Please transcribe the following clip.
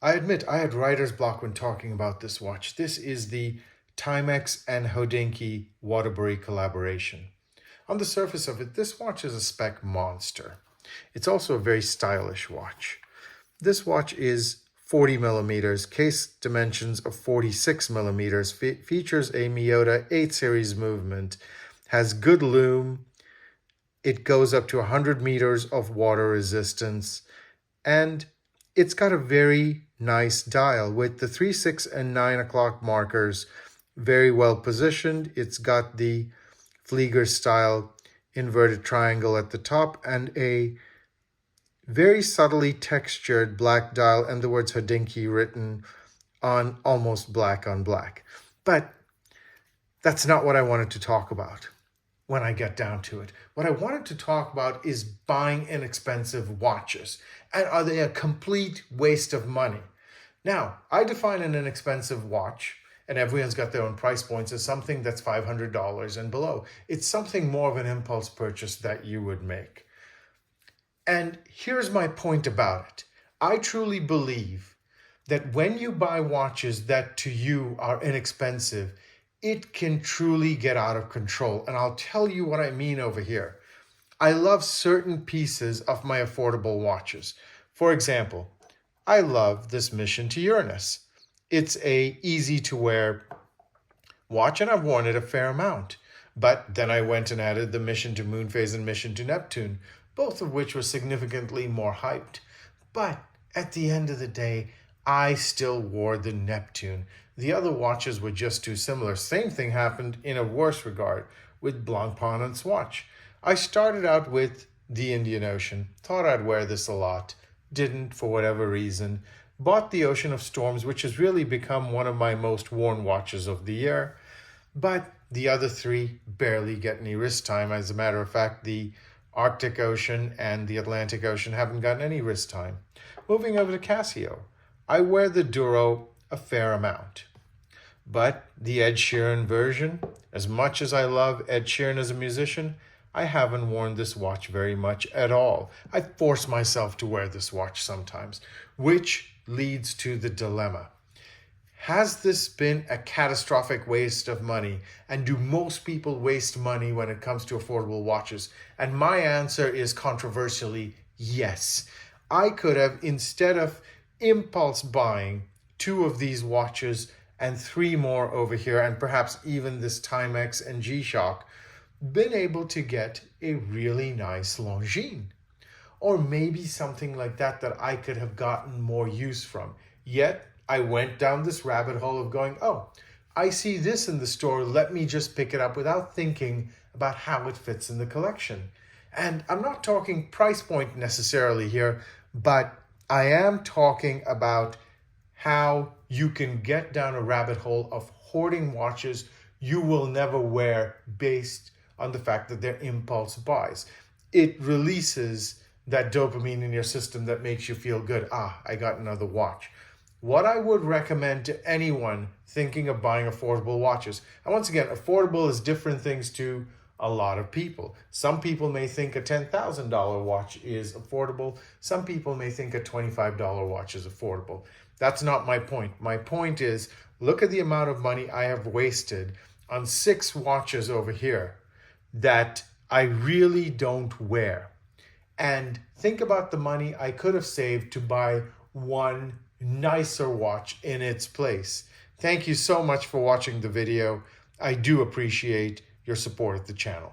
I admit I had writer's block when talking about this watch. This is the Timex and Hodinkee Waterbury collaboration. On the surface of it, this watch is a spec monster. It's also a very stylish watch. This watch is 40 millimeters, case dimensions of 46 millimeters, features a Miyota 8 series movement, has good lume, it goes up to 100 meters of water resistance, and it's got a very nice dial with the 3, 6, and 9 o'clock markers very well positioned. It's got the Flieger style inverted triangle at the top and a very subtly textured black dial and the words Hodinkee written on almost black on black. But that's not what I wanted to talk about when I get down to it. What I wanted to talk about is buying inexpensive watches. And are they a complete waste of money? Now, I define an inexpensive watch, and everyone's got their own price points, as something that's $500 and below. It's something more of an impulse purchase that you would make. And here's my point about it. I truly believe that when you buy watches that to you are inexpensive, it can truly get out of control. And I'll tell you what I mean over here. I love certain pieces of my affordable watches. For example, I love this Mission to Uranus. It's a easy to wear watch and I've worn it a fair amount. But then I went and added the Mission to Moonphase and Mission to Neptune, both of which were significantly more hyped. But at the end of the day, I still wore the Neptune. The other watches were just too similar. Same thing happened in a worse regard with Blancpain and Swatch. I started out with the Indian Ocean, thought I'd wear this a lot, didn't for whatever reason, bought the Ocean of Storms, which has really become one of my most worn watches of the year, but the other three barely get any wrist time. As a matter of fact, the Arctic Ocean and the Atlantic Ocean haven't gotten any wrist time. Moving over to Casio, I wear the Duro a fair amount. But the Ed Sheeran version, as much as I love Ed Sheeran as a musician, I haven't worn this watch very much at all. I force myself to wear this watch sometimes, which leads to the dilemma. Has this been a catastrophic waste of money? And do most people waste money when it comes to affordable watches? And my answer is controversially yes. I could have, instead of impulse buying 2 of these watches and 3 more over here, and perhaps even this Timex and G-Shock, been able to get a really nice Longines. Or maybe something like that that I could have gotten more use from. Yet, I went down this rabbit hole of going, oh, I see this in the store, let me just pick it up without thinking about how it fits in the collection. And I'm not talking price point necessarily here, but I am talking about how you can get down a rabbit hole of hoarding watches you will never wear based on the fact that they're impulse buys. It releases that dopamine in your system that makes you feel good. Ah, I got another watch. What I would recommend to anyone thinking of buying affordable watches, and once again, affordable is different things to a lot of people. Some people may think a $10,000 watch is affordable. Some people may think a $25 watch is affordable. That's not my point. My point is, look at the amount of money I have wasted on 6 watches over here that I really don't wear. And think about the money I could have saved to buy one nicer watch in its place. Thank you so much for watching the video. I do appreciate your support of the channel.